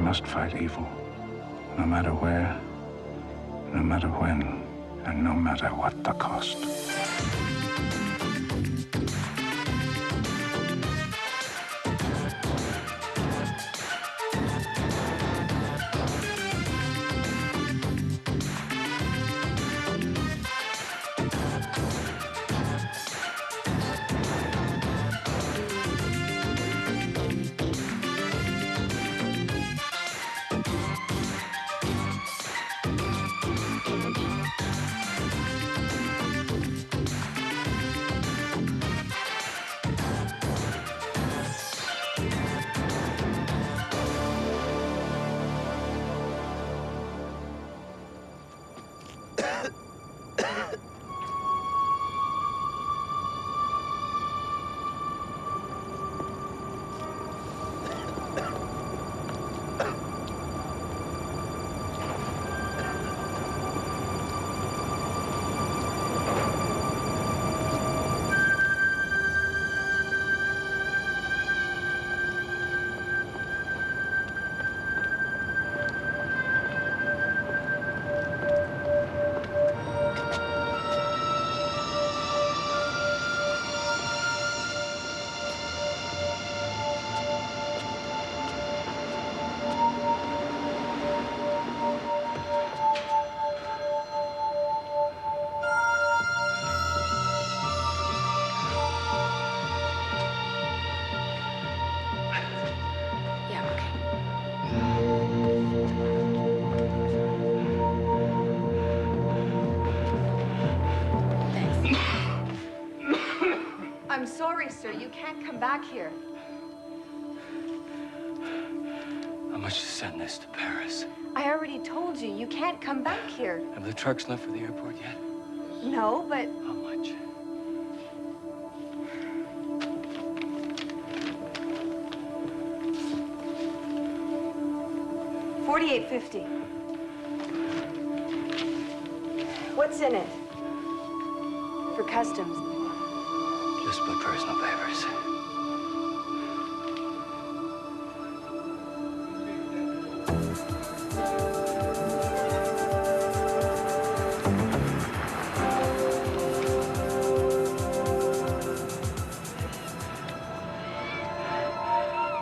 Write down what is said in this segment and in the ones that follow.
must fight evil, no matter where, no matter when, and no matter what the cost. I'm sorry, sir. You can't come back here. How much to send this to Paris? I already told you, you can't come back here. Have the trucks left for the airport yet? No, but... How much? $48.50. What's in it? For customs. Just my personal papers.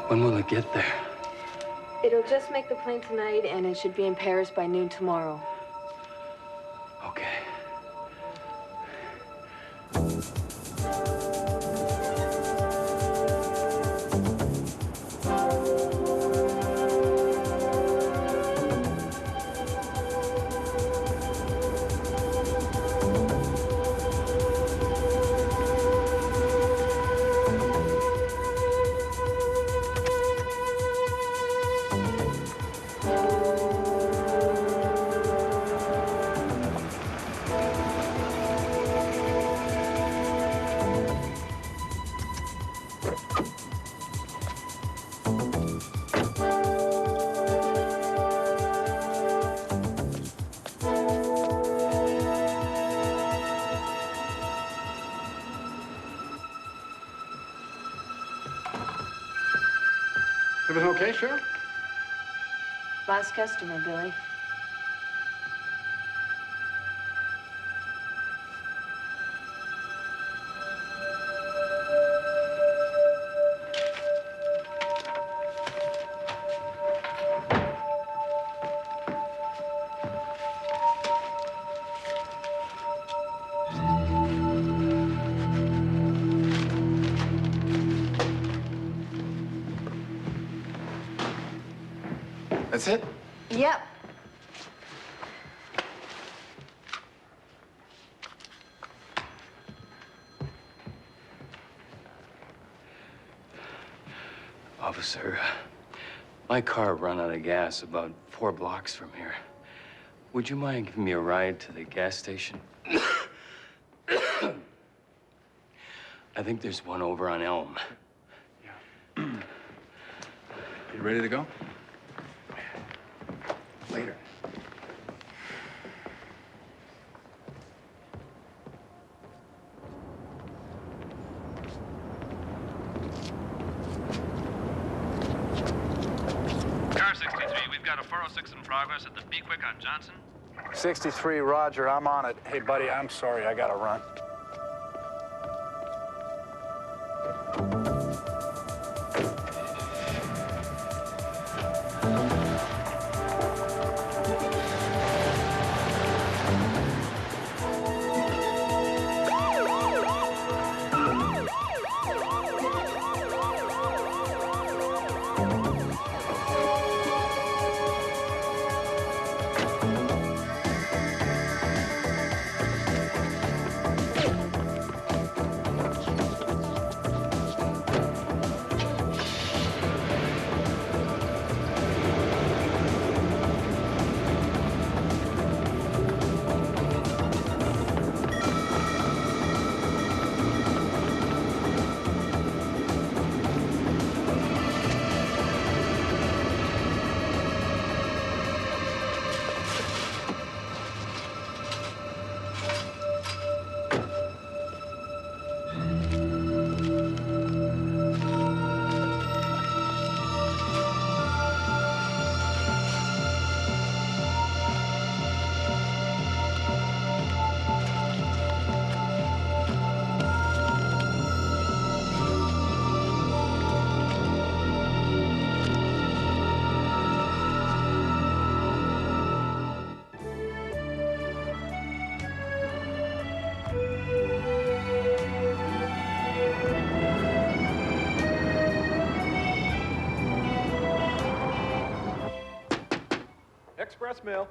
When will it get there? It'll just make the plane tonight, and it should be in Paris by noon tomorrow. Okay. Everything okay, Cheryl? Last customer, Billy. That's it? Yep. Officer, my car ran out of gas about 4 blocks from here. Would you mind giving me a ride to the gas station? I think there's one over on Elm. Yeah. You ready to go? Later. Car 63 got a 406 in progress at the Be Quick on Johnson. 63, Roger. I'm on it. Hey, buddy, I'm sorry. I gotta run. Express mail.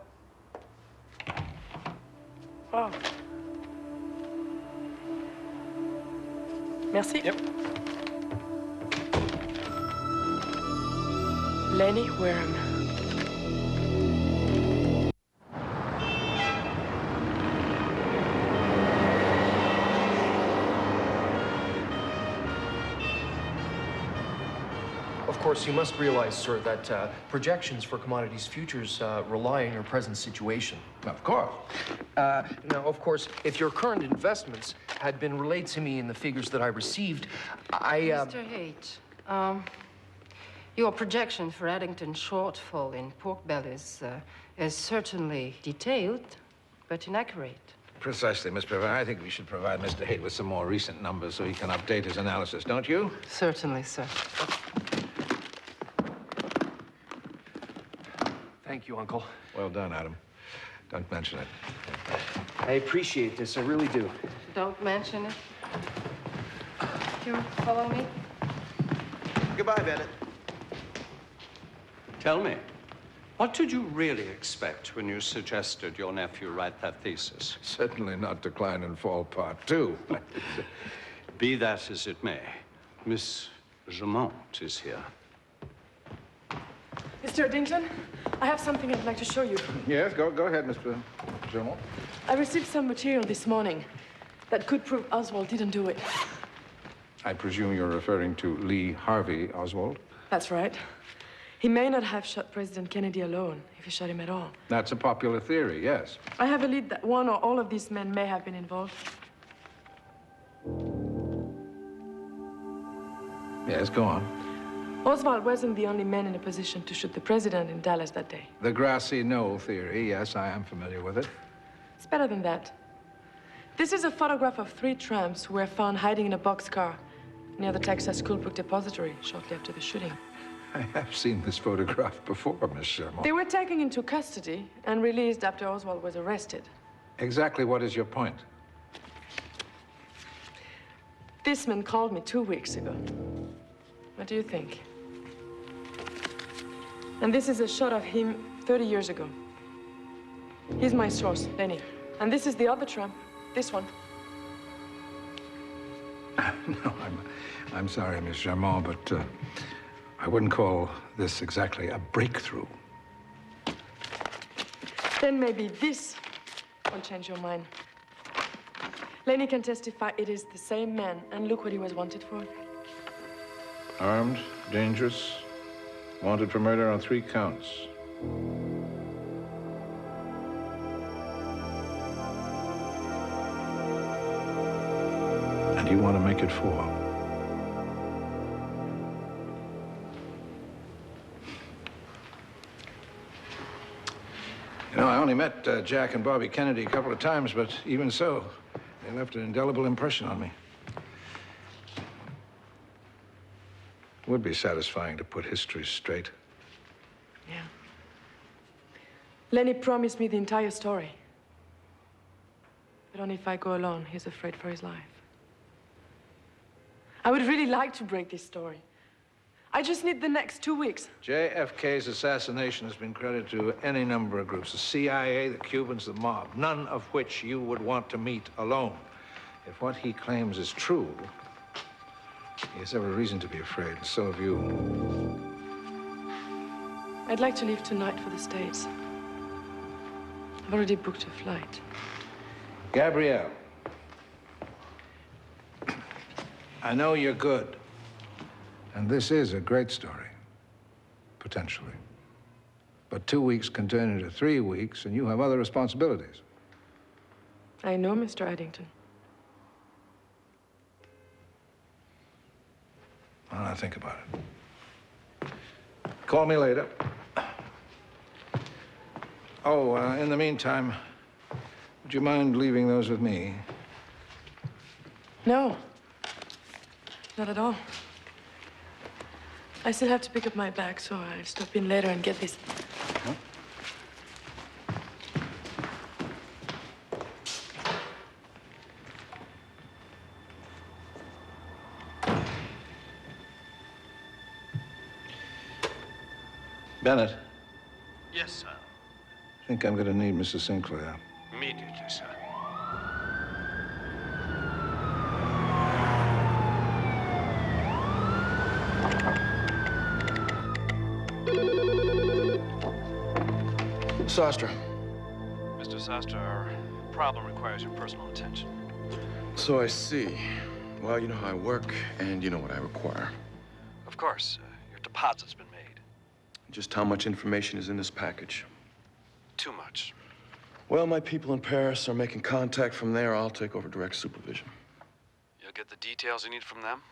Oh. Merci. Yep. Lenny Warren. Of course, you must realize, sir, that projections for commodities futures rely on your present situation. Of course. Now, of course, if your current investments had been relayed to me in the figures that I received, Mr. Haight, your projection for Addington shortfall in pork bellies is certainly detailed, but inaccurate. Precisely, Miss Privet. I think we should provide Mr. Haight with some more recent numbers so he can update his analysis, don't you? Certainly, sir. Thank you, Uncle. Well done, Adam. Don't mention it. I appreciate this, I really do. Don't mention it. Do you follow me? Goodbye, Bennett. Tell me, what did you really expect when you suggested your nephew write that thesis? Certainly not Decline and Fall Part 2. Be that as it may, Miss Gemont is here. Mr. Addington, I have something I'd like to show you. Yes, go ahead, Mr. Gilmore. I received some material this morning that could prove Oswald didn't do it. I presume you're referring to Lee Harvey Oswald? That's right. He may not have shot President Kennedy alone, if he shot him at all. That's a popular theory, yes. I have a lead that one or all of these men may have been involved. Yes, go on. Oswald wasn't the only man in a position to shoot the president in Dallas that day. The grassy knoll theory, yes, I am familiar with it. It's better than that. This is a photograph of 3 tramps who were found hiding in a boxcar near the Texas Schoolbook Depository shortly after the shooting. I have seen this photograph before, Miss Sherman. They were taken into custody and released after Oswald was arrested. Exactly what is your point? This man called me 2 weeks ago. What do you think? And this is a shot of him 30 years ago. He's my source, Lenny. And this is the other tramp, this one. No, I'm sorry, Miss Germain, but I wouldn't call this exactly a breakthrough. Then maybe this will change your mind. Lenny can testify it is the same man, and look what he was wanted for. Armed, dangerous, wanted for murder on 3 counts. And you want to make it 4. You know, I only met Jack and Bobby Kennedy a couple of times, but even so, they left an indelible impression on me. It would be satisfying to put history straight. Yeah. Lenny promised me the entire story. But only if I go alone. He's afraid for his life. I would really like to break this story. I just need the next 2 weeks. JFK's assassination has been credited to any number of groups. The CIA, the Cubans, the mob, none of which you would want to meet alone. If what he claims is true, he has every reason to be afraid, and so have you. I'd like to leave tonight for the States. I've already booked a flight. Gabrielle, I know you're good. And this is a great story, potentially. But 2 weeks can turn into 3 weeks, and you have other responsibilities. I know, Mr. Addington. Well, I'll think about it. Call me later. Oh, in the meantime, would you mind leaving those with me? No. Not at all. I still have to pick up my bag, so I'll stop in later and get this. Huh? Bennett. Yes, sir. I think I'm going to need Mrs. Sinclair. Immediately, sir. Sastra. Mr. Sastra, our problem requires your personal attention. So I see. Well, you know how I work, and you know what I require. Of course, your deposit's been made. Just how much information is in this package? Too much. Well, my people in Paris are making contact from there. I'll take over direct supervision. You'll get the details you need from them?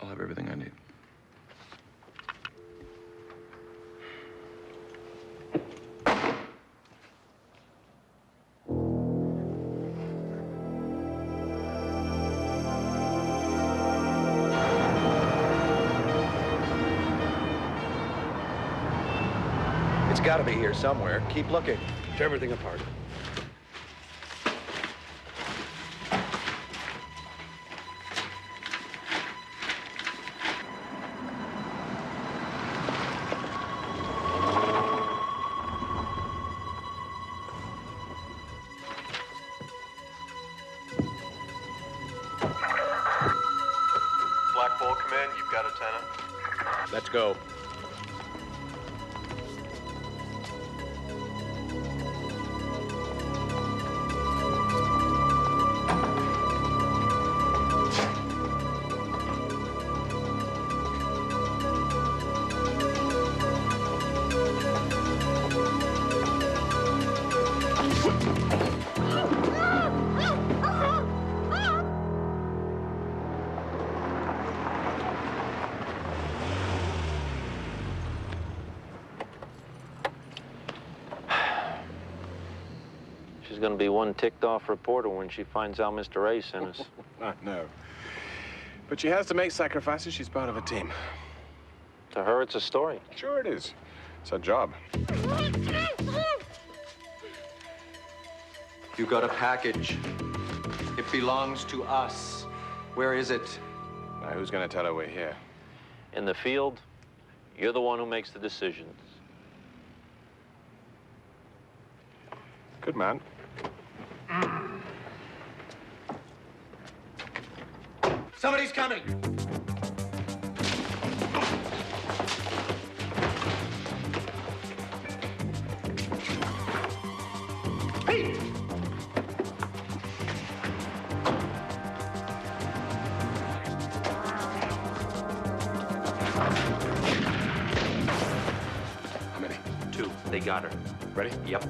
I'll have everything I need. It's got to be here somewhere. Keep looking. Tear everything apart. Black Bull, come in. You've got a tenant. Let's go. She's going to be one ticked-off reporter when she finds out Mr. A sent us. I know. But she has to make sacrifices. She's part of a team. To her, it's a story. Sure it is. It's her job. You got a package. It belongs to us. Where is it? Now, who's going to tell her we're here? In the field, you're the one who makes the decisions. Good man. Somebody's coming. Hey! How many? 2. They got her. Ready? Yep.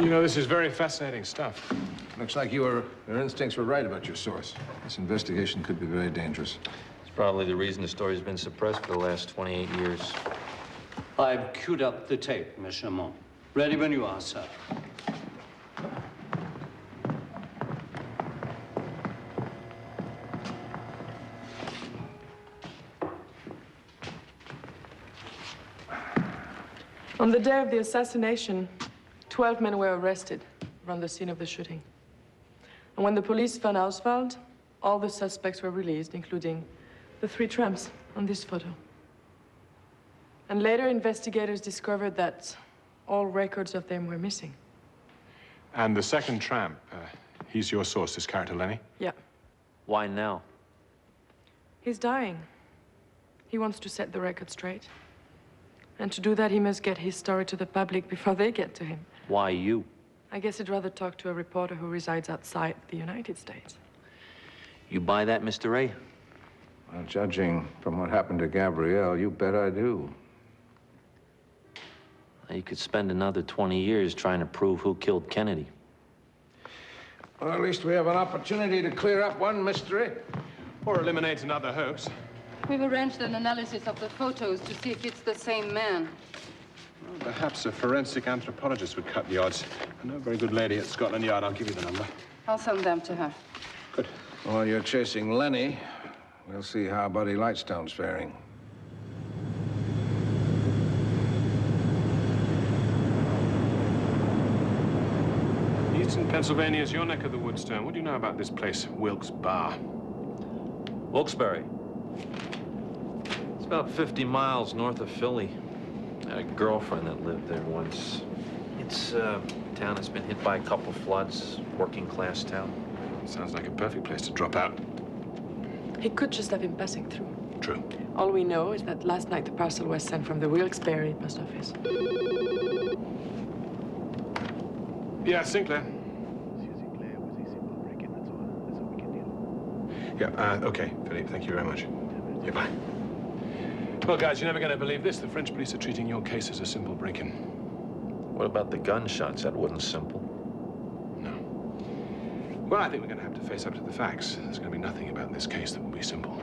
You know, this is very fascinating stuff. Looks like your instincts were right about your source. This investigation could be very dangerous. It's probably the reason the story's been suppressed for the last 28 years. I've queued up the tape, Monsieur Mon. Ready when you are, sir. On the day of the assassination, 12 men were arrested around the scene of the shooting. And when the police found Oswald, all the suspects were released, including the 3 tramps on this photo. And later, investigators discovered that all records of them were missing. And the second tramp, he's your source, this character, Lenny? Yeah. Why now? He's dying. He wants to set the record straight. And to do that, he must get his story to the public before they get to him. Why you? I guess he'd rather talk to a reporter who resides outside the United States. You buy that, Mr. Ray? Well, judging from what happened to Gabrielle, you bet I do. You could spend another 20 years trying to prove who killed Kennedy. Well, at least we have an opportunity to clear up one mystery. Or eliminate another hoax. We've arranged an analysis of the photos to see if it's the same man. Well, perhaps a forensic anthropologist would cut the odds. I know a very good lady at Scotland Yard. I'll give you the number. I'll send them to her. Good. While you're chasing Lenny, we'll see how Buddy Lightstone's faring. Eastern Pennsylvania is your neck of the woods, Stone. What do you know about this place, Wilkes Bar? Wilkes-Barre. It's about 50 miles north of Philly. I had a girlfriend that lived there once. It's a town that's been hit by a couple floods, working class town. Sounds like a perfect place to drop out. He could just have been passing through. True. All we know is that last night the parcel was sent from the Wilkes-Barre post office. Yeah, Sinclair. Yeah, okay, Philippe, thank you very much. Yeah, bye. Well, guys, you're never going to believe this. The French police are treating your case as a simple break-in. What about the gunshots? That wasn't simple. No. Well, I think we're going to have to face up to the facts. There's going to be nothing about this case that will be simple.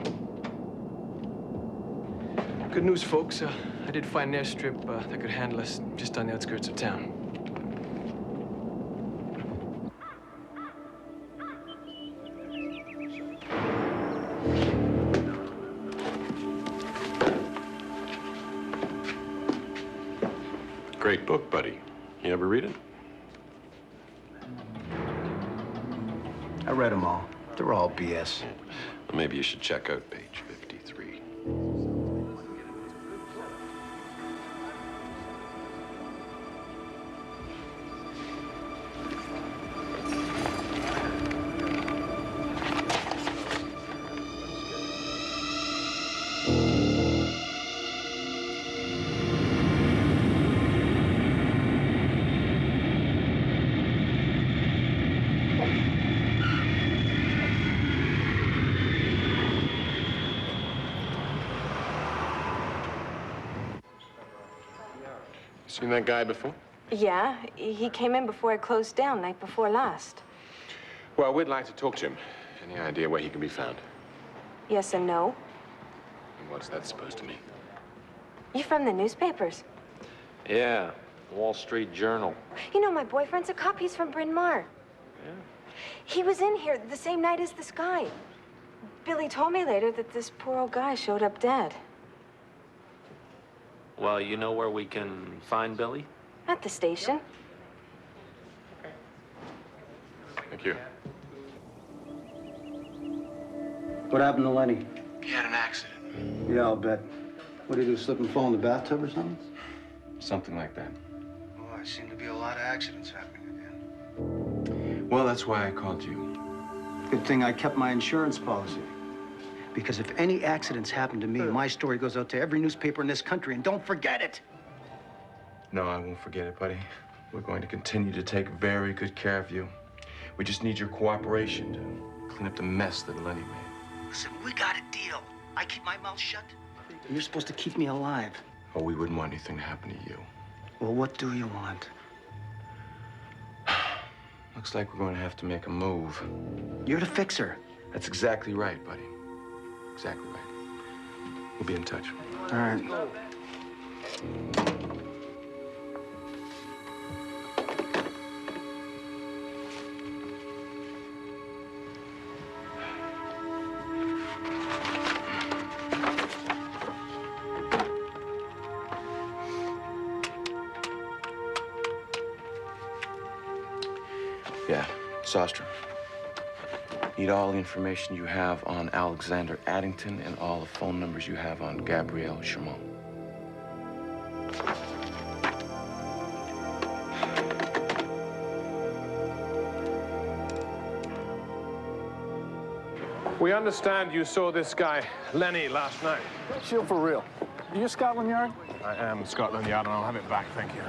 Good news, folks. I did find an airstrip that could handle us just on the outskirts of town. Great book, Buddy. You ever read it? I read them all. They're all BS. Well, maybe you should check out page 53. Seen that guy before? Yeah, he came in before it closed down, night before last. Well, we'd like to talk to him. Any idea where he can be found? Yes and no. And what's that supposed to mean? You from the newspapers? Yeah, Wall Street Journal. You know, my boyfriend's a cop. He's from Bryn Mawr. Yeah. He was in here the same night as this guy. Billy told me later that this poor old guy showed up dead. Well, you know where we can find Billy? At the station. Thank you. What happened to Lenny? He had an accident. Yeah, I'll bet. What did he do, slip and fall in the bathtub or something? Something like that. Oh, there seem to be a lot of accidents happening again. Well, that's why I called you. Good thing I kept my insurance policy. Because if any accidents happen to me, my story goes out to every newspaper in this country, and don't forget it. No, I won't forget it, buddy. We're going to continue to take very good care of you. We just need your cooperation to clean up the mess that Lenny made. Listen, we got a deal. I keep my mouth shut, and you're supposed to keep me alive. Oh, we wouldn't want anything to happen to you. Well, what do you want? Looks like we're going to have to make a move. You're the fixer. That's exactly right, buddy. Exactly right. We'll be in touch. All right. Yeah, Sostra. Need all the information you have on Alexander Addington and all the phone numbers you have on Gabrielle Chamon. We understand you saw this guy, Lenny, last night. Chill for real. Are you Scotland Yard? I am Scotland Yard, and I'll have it back, thank you.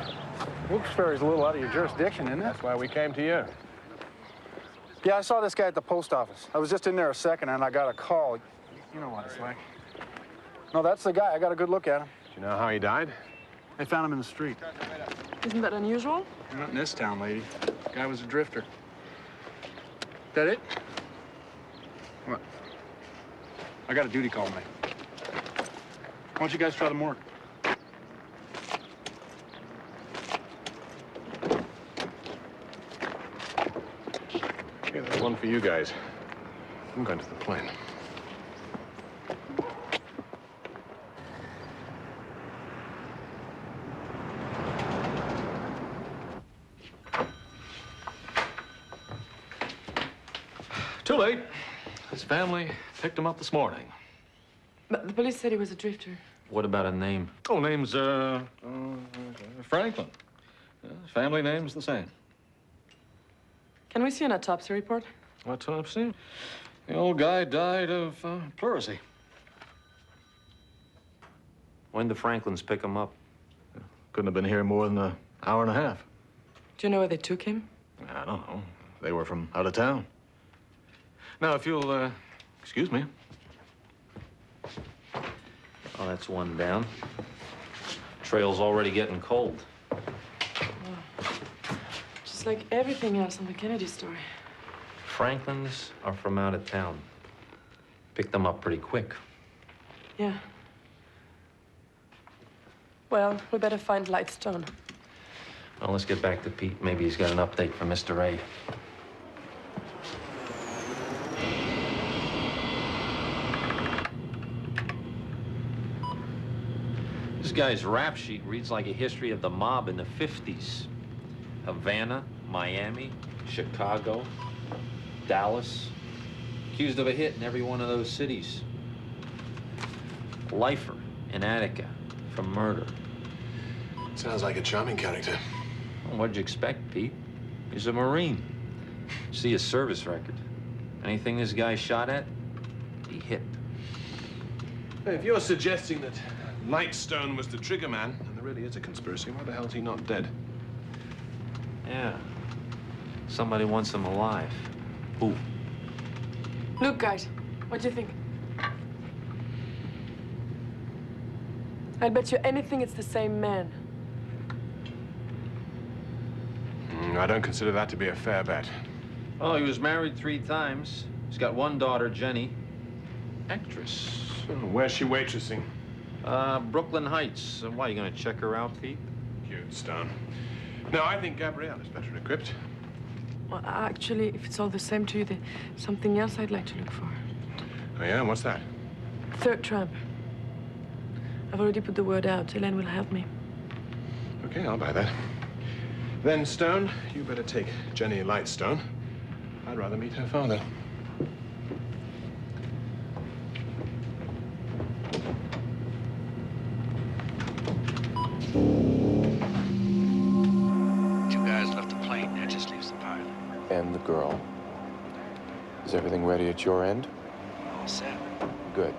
Wilkes-Barre's a little out of your jurisdiction, isn't it? That's why we came to you. Yeah, I saw this guy at the post office. I was just in there a second, and I got a call. You know what it's like. No, that's the guy. I got a good look at him. Do you know how he died? They found him in the street. Isn't that unusual? Not in this town, lady. Guy was a drifter. That it? What? I got a duty call to make. Why don't you guys try the morgue? Okay, there's one for you guys. I'm going to the plane. Too late. His family picked him up this morning. But the police said he was a drifter. What about a name? Oh, name's, Franklin. His family name's the same. Can we see an autopsy report? What autopsy? The old guy died of pleurisy. When did the Franklins pick him up? Couldn't have been here more than an hour and a half. Do you know where they took him? I don't know. They were from out of town. Now, if you'll, excuse me. Oh, that's one down. Trail's already getting cold. Just like everything else on the Kennedy story. Franklins are from out of town. Picked them up pretty quick. Yeah. Well, we better find Lightstone. Well, let's get back to Pete. Maybe he's got an update from Mr. A. This guy's rap sheet reads like a history of the mob in the 50s. Havana, Miami, Chicago, Dallas. Accused of a hit in every one of those cities. Lifer in Attica for murder. Sounds like a charming character. Well, what'd you expect, Pete? He's a Marine. See his service record. Anything this guy shot at, he hit. Hey, if you're suggesting that Lightstone was the trigger man, and there really is a conspiracy, why the hell's he not dead? Yeah. Somebody wants him alive. Who? Look, guys, what do you think? I'll bet you anything it's the same man. I don't consider that to be a fair bet. Oh, he was married 3 times. He's got one daughter, Jenny. Actress. Where's she waitressing? Brooklyn Heights. Why, you gonna check her out, Pete? Cute, Stone. No, I think Gabrielle is better equipped. Well, actually, if it's all the same to you, there's something else I'd like to look for. Oh, yeah? What's that? Third tramp. I've already put the word out. Elaine will help me. Okay, I'll buy that. Then, Stone, you better take Jenny Lightstone. I'd rather meet her father. You guys left the plane. That just leaves the pilot. And the girl. Is everything ready at your end? All set. Good.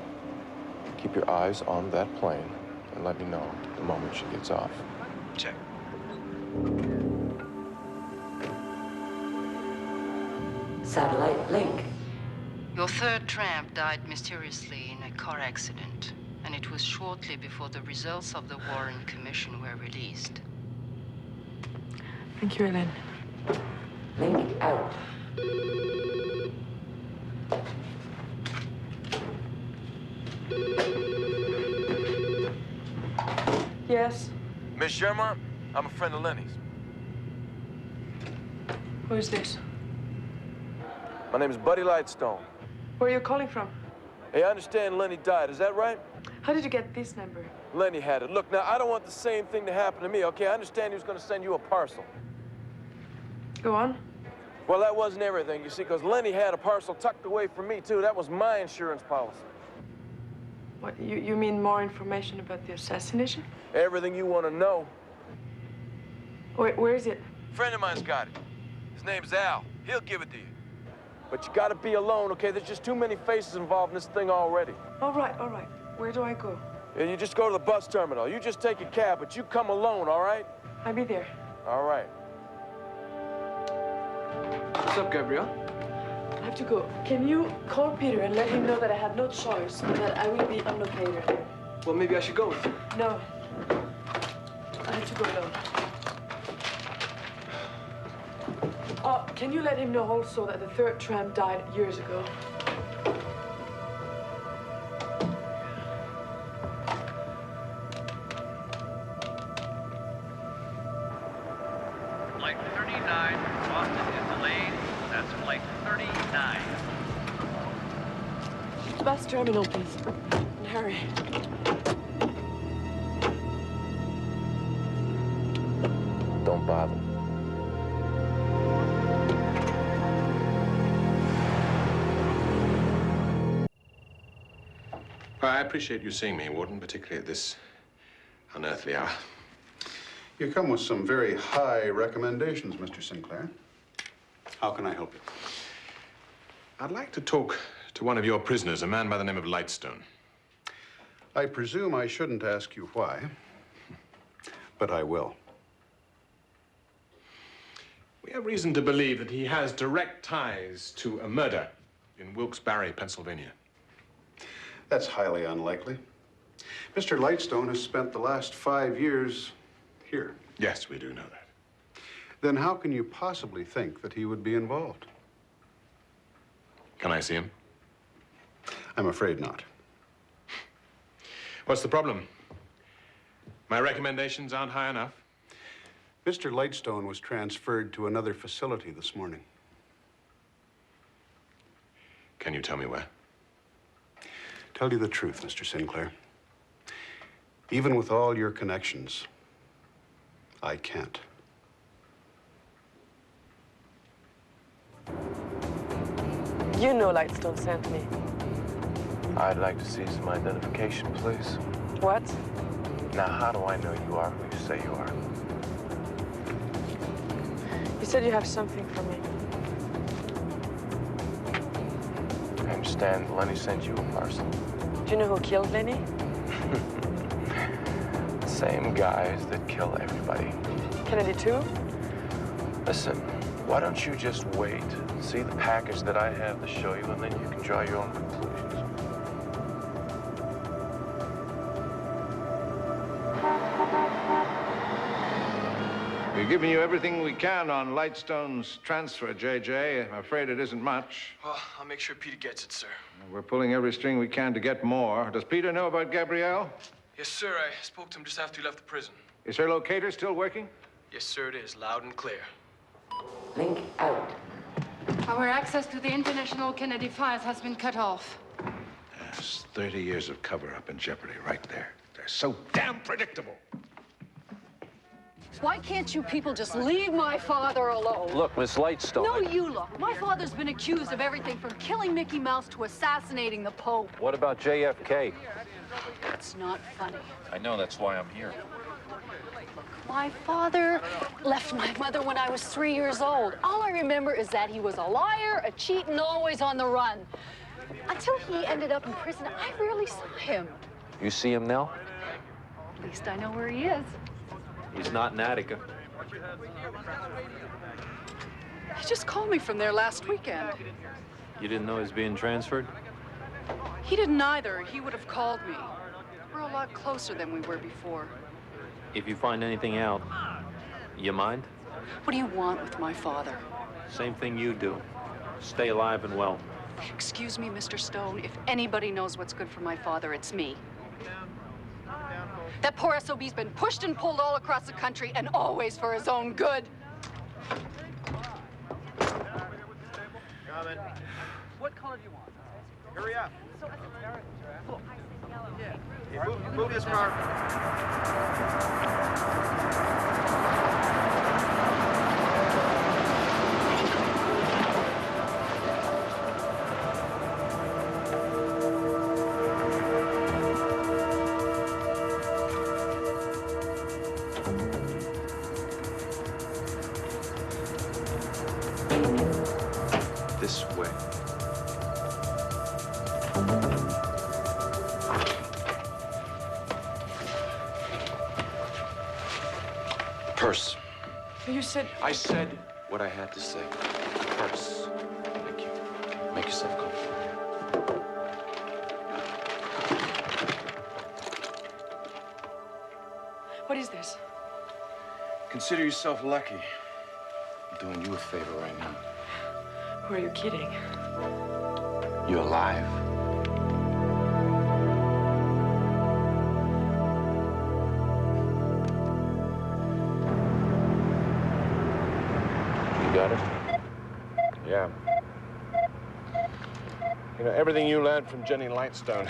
Keep your eyes on that plane and let me know the moment she gets off. Check. Satellite link. Your third tramp died mysteriously in a car accident, and it was shortly before the results of the Warren Commission were released. Thank you, Elaine. Link out. Yes? Miss Sherman, I'm a friend of Lenny's. Who is this? My name is Buddy Lightstone. Where are you calling from? Hey, I understand Lenny died. Is that right? How did you get this number? Lenny had it. Look, now, I don't want the same thing to happen to me, okay? I understand he was going to send you a parcel. Go on. Well, that wasn't everything, you see, because Lenny had a parcel tucked away from me, too. That was my insurance policy. What, you mean more information about the assassination? Everything you want to know. Where is it? A friend of mine's got it. His name's Al. He'll give it to you. But you gotta be alone, okay? There's just too many faces involved in this thing already. All right, all right. Where do I go? Yeah, you just go to the bus terminal. You just take a cab, but you come alone, all right? I'll be there. All right. What's up, Gabrielle? I have to go. Can you call Peter and let him know that I had no choice, that I will be unlocated? Well, maybe I should go with you. No. I have to go alone. Can you let him know also that the third tramp died years ago? Flight 39 from Boston is delayed. That's flight 39. Bus terminal, please. And hurry. Don't bother. Well, I appreciate you seeing me, Warden, particularly at this unearthly hour. You come with some very high recommendations, Mr. Sinclair. How can I help you? I'd like to talk to one of your prisoners, a man by the name of Lightstone. I presume I shouldn't ask you why, but I will. We have reason to believe that he has direct ties to a murder in Wilkes-Barre, Pennsylvania. That's highly unlikely. Mr. Lightstone has spent the last 5 years here. Yes, we do know that. Then how can you possibly think that he would be involved? Can I see him? I'm afraid not. What's the problem? My recommendations aren't high enough? Mr. Lightstone was transferred to another facility this morning. Can you tell me where? Tell you the truth, Mr. Sinclair. Even with all your connections, I can't. You know Lightstone sent me. I'd like to see some identification, please. What? Now, how do I know you are who you say you are? You said you have something for me. I understand Lenny sent you a parcel. Do you know who killed Lenny? Same guys that kill everybody. Kennedy too? Listen, why don't you just wait and see the package that I have to show you, and then you can draw your own conclusions. We're giving you everything we can on Lightstone's transfer, JJ. I'm afraid it isn't much. Well, I'll make sure Peter gets it, sir. We're pulling every string we can to get more. Does Peter know about Gabrielle? Yes, sir. I spoke to him just after he left the prison. Is her locator still working? Yes, sir, it is. Loud and clear. Link out. Our access to the international Kennedy files has been cut off. There's 30 years of cover-up in jeopardy right there. They're so damn predictable. Why can't you people just leave my father alone? Look, Miss Lightstone. No, you look. My father's been accused of everything from killing Mickey Mouse to assassinating the Pope. What about JFK? It's not funny. I know, that's why I'm here. My father left my mother when I was 3 years old. All I remember is that he was a liar, a cheat, and always on the run. Until he ended up in prison, I rarely saw him. You see him now? At least I know where he is. He's not in Attica. He just called me from there last weekend. You didn't know he was being transferred? He didn't either. He would have called me. We're a lot closer than we were before. If you find anything out, you mind? What do you want with my father? Same thing you do. Stay alive and well. Excuse me, Mr. Stone. If anybody knows what's good for my father, it's me. That poor SOB's been pushed and pulled all across the country, and always for his own good. What color do you want? Hurry up. Move this car. This way. Purse. You said... I said what I had to say. Purse. Thank you. Make yourself comfortable. What is this? Consider yourself lucky. I'm doing you a favor right now. Who are you kidding? You're alive. You got it? Yeah. You know, everything you learned from Jenny Lightstone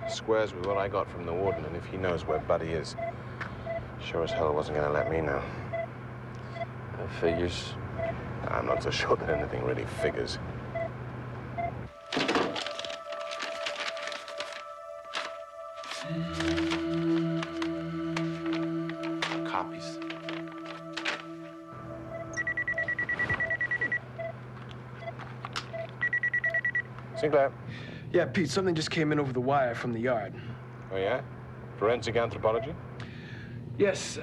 squares with what I got from the warden, and if he knows where Buddy is, sure as hell wasn't gonna let me know. That figures. I'm not so sure that anything really figures. Copies. Sinclair. Yeah, Pete, something just came in over the wire from the yard. Oh, yeah? Forensic anthropology? Yes,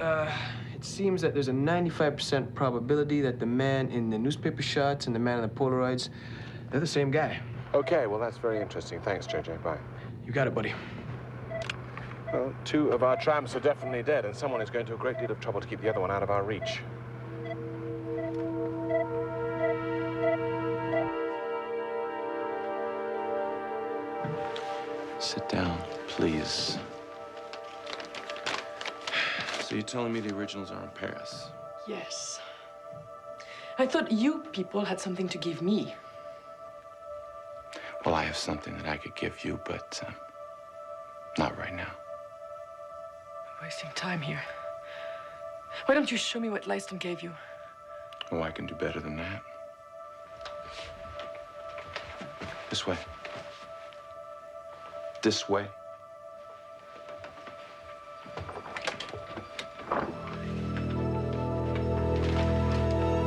it seems that there's a 95% probability that the man in the newspaper shots and the man in the Polaroids, they're the same guy. Okay, well, that's very interesting. Thanks, JJ. Bye. You got it, buddy. Well, 2 of our tramps are definitely dead, and someone is going to a great deal of trouble to keep the other one out of our reach. Sit down, please. So you're telling me the originals are in Paris? Yes. I thought you people had something to give me. Well, I have something that I could give you, but not right now. I'm wasting time here. Why don't you show me what Lightstone gave you? Oh, I can do better than that. This way. This way.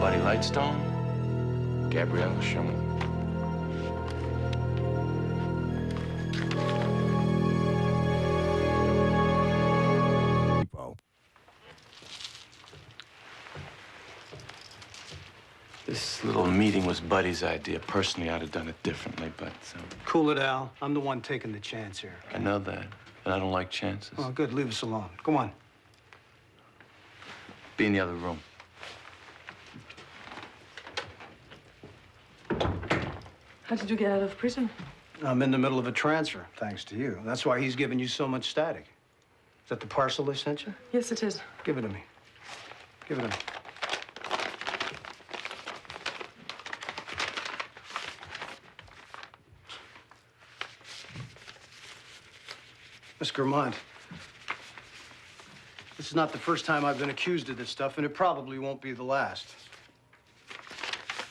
Buddy Lightstone, Gabrielle, show me. This little meeting was Buddy's idea. Personally, I'd have done it differently, but... Cool it, Al. I'm the one taking the chance here. I know that, but I don't like chances. Oh, good. Leave us alone. Go on. Be in the other room. How did you get out of prison? I'm in the middle of a transfer, thanks to you. That's why he's giving you so much static. Is that the parcel they sent you? Yes, it is. Give it to me. Give it to me. Miss Grammont, this is not the first time I've been accused of this stuff, and it probably won't be the last.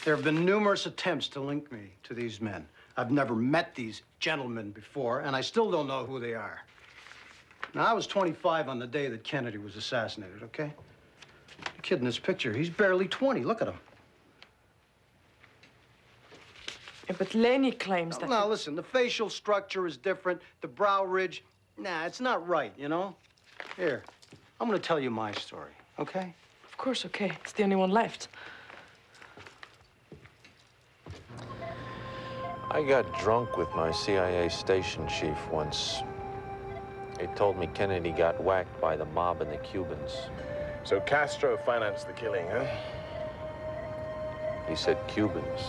There have been numerous attempts to link me to these men. I've never met these gentlemen before, and I still don't know who they are. Now, I was 25 on the day that Kennedy was assassinated, okay? The kid in this picture, he's barely 20. Look at him. Yeah, but Lenny claims that... Now, listen, the facial structure is different. The brow ridge, nah, it's not right, you know? Here, I'm gonna tell you my story, okay? Of course, okay. It's the only one left. I got drunk with my CIA station chief once. He told me Kennedy got whacked by the mob and the Cubans. So Castro financed the killing, huh? He said Cubans.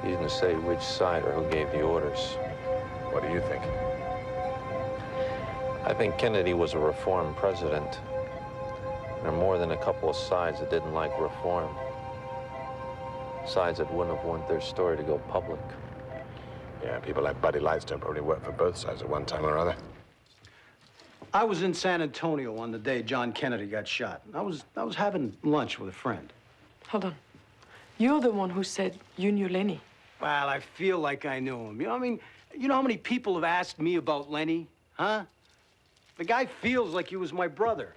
He didn't say which side or who gave the orders. What do you think? I think Kennedy was a reform president. There are more than a couple of sides that didn't like reform. Sides that wouldn't have wanted their story to go public. Yeah, people like Buddy Lightstone probably worked for both sides at one time or other. I was in San Antonio on the day John Kennedy got shot. I was having lunch with a friend. Hold on. You're the one who said you knew Lenny. Well, I feel like I knew him. You know, I mean, you know how many people have asked me about Lenny, huh? The guy feels like he was my brother.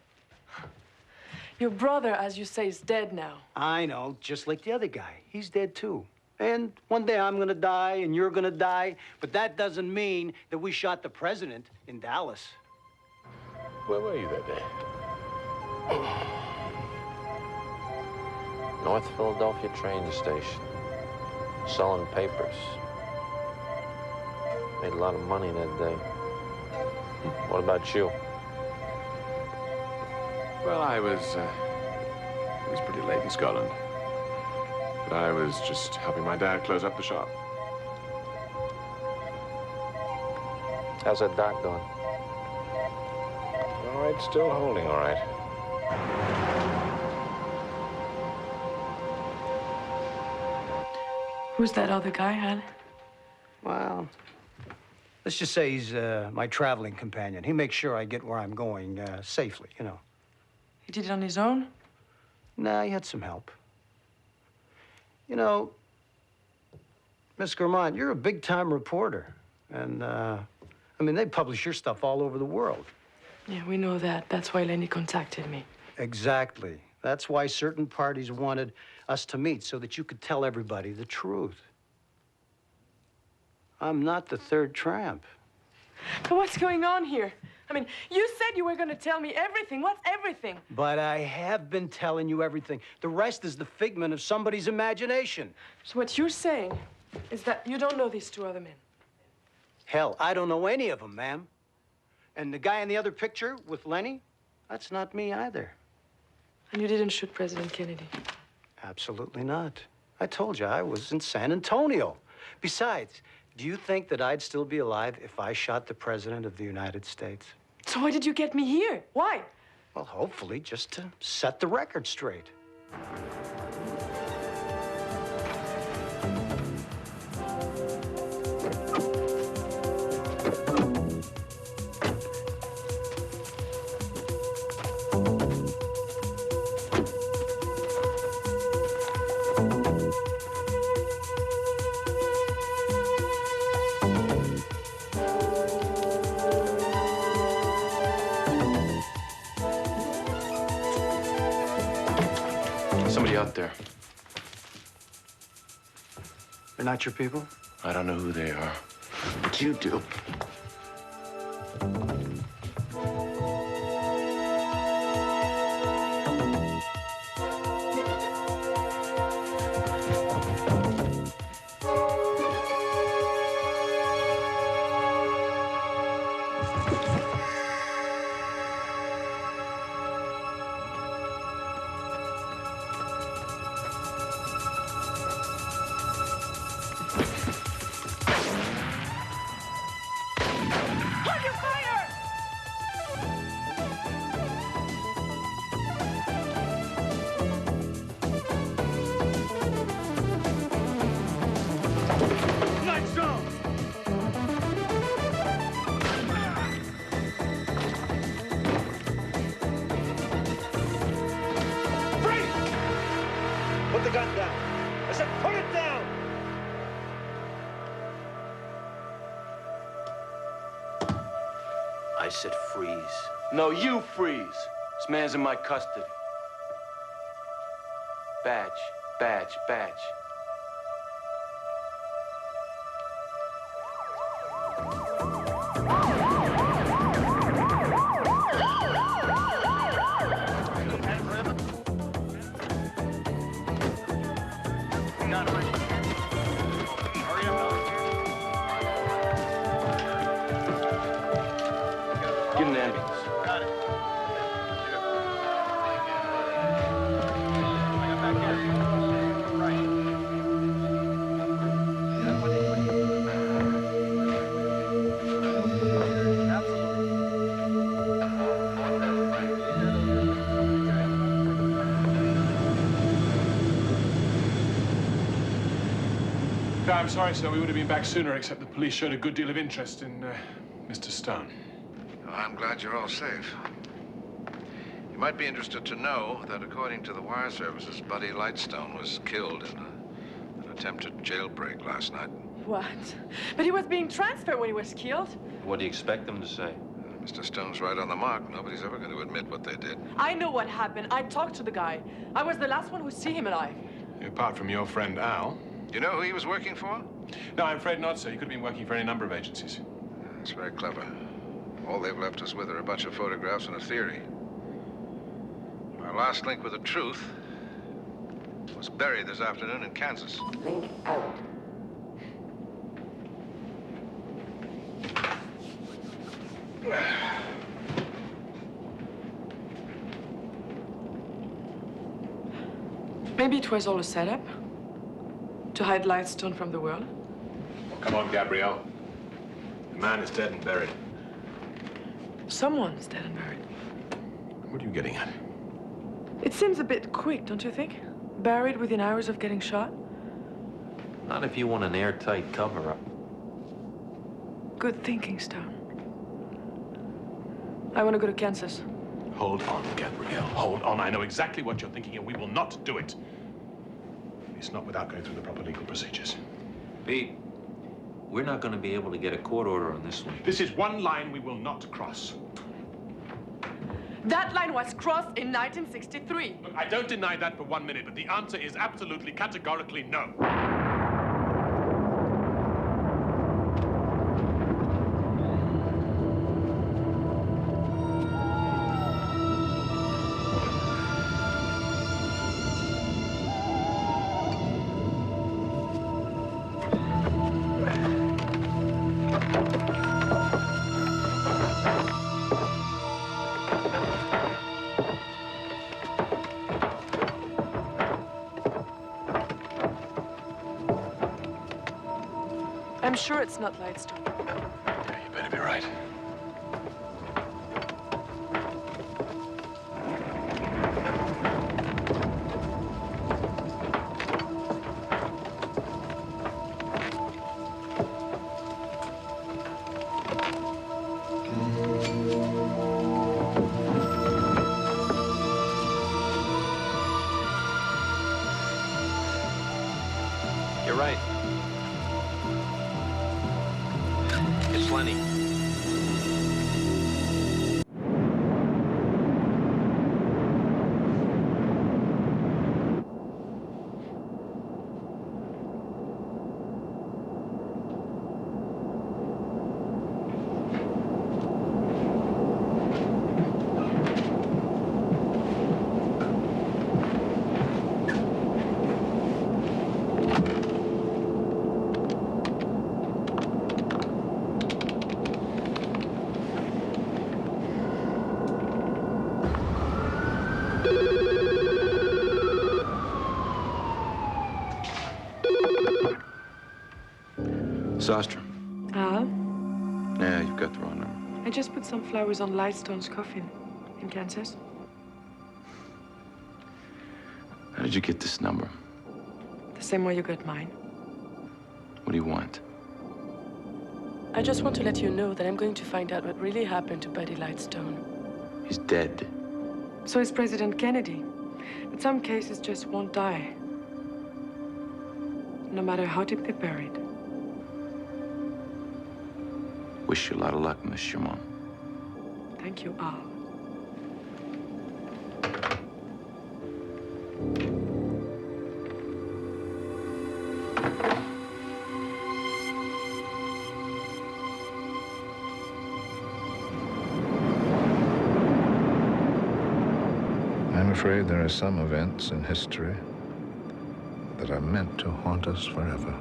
Your brother, as you say, is dead now. I know, just like the other guy. He's dead, too. And one day I'm gonna die and you're gonna die, but that doesn't mean that we shot the president in Dallas. Where were you that day? North Philadelphia train station. Selling papers. Made a lot of money that day. What about you? Well, it was pretty late in Scotland. But I was just helping my dad close up the shop. How's that doc doing? All right, still holding all right. Who's that other guy, Hal? Well, let's just say he's my traveling companion. He makes sure I get where I'm going safely, you know. He did it on his own? Nah, he had some help. You know, Miss Gourmand, you're a big-time reporter. And, I mean, they publish your stuff all over the world. Yeah, we know that. That's why Lenny contacted me. Exactly. That's why certain parties wanted us to meet, so that you could tell everybody the truth. I'm not the third tramp. But what's going on here? I mean, you said you were going to tell me everything. What's everything? But I have been telling you everything. The rest is the figment of somebody's imagination. So what you're saying is that you don't know these two other men? Hell, I don't know any of them, ma'am. And the guy in the other picture with Lenny, that's not me either. And you didn't shoot President Kennedy? Absolutely not. I told you, I was in San Antonio. Besides, do you think that I'd still be alive if I shot the President of the United States? So why did you get me here? Why? Well, hopefully just to set the record straight. Somebody out there. They're not your people? I don't know who they are, but you do. Put the gun down. I said put it down! I said freeze. No, you freeze. This man's in my custody. Badge, badge, badge. Get an ambulance. Got it. No, I'm sorry, sir. We would have been back sooner, except the police showed a good deal of interest in Mr. Stone. Well, I'm glad you're all safe. You might be interested to know that according to the wire services, Buddy Lightstone was killed in an attempted jailbreak last night. What? But he was being transferred when he was killed. What do you expect them to say? Mr. Stone's right on the mark. Nobody's ever going to admit what they did. I know what happened. I talked to the guy. I was the last one who see him alive. Apart from your friend Al. You know who he was working for? No, I'm afraid not, sir. He could have been working for any number of agencies. That's very clever. All they've left us with are a bunch of photographs and a theory. Our last link with the truth was buried this afternoon in Kansas. Link out. Maybe it was all a setup to hide Lightstone from the world. Oh, come on, Gabrielle. The man is dead and buried. Someone's dead and buried. What are you getting at? It seems a bit quick, don't you think? Buried within hours of getting shot? Not if you want an airtight cover-up. Good thinking, Stone. I want to go to Kansas. Hold on, Gabrielle. Hold on. I know exactly what you're thinking, and we will not do it. At least not without going through the proper legal procedures. Pete, we're not going to be able to get a court order on this one. This is one line we will not cross. That line was crossed in 1963. Look, I don't deny that for 1 minute, but the answer is absolutely, categorically no. I'm sure it's not Lightstone. Yeah, you better be right. You're right. It's Lenny. Sastra. Yeah, you've got the wrong number. I just put some flowers on Lightstone's coffin in Kansas. How did you get this number? The same way you got mine. What do you want? I just want to let you know that I'm going to find out what really happened to Buddy Lightstone. He's dead. So is President Kennedy. But some cases just won't die. No matter how deep they're buried. Wish you a lot of luck, Miss Sherman. Thank you, Al. I'm afraid there are some events in history that are meant to haunt us forever.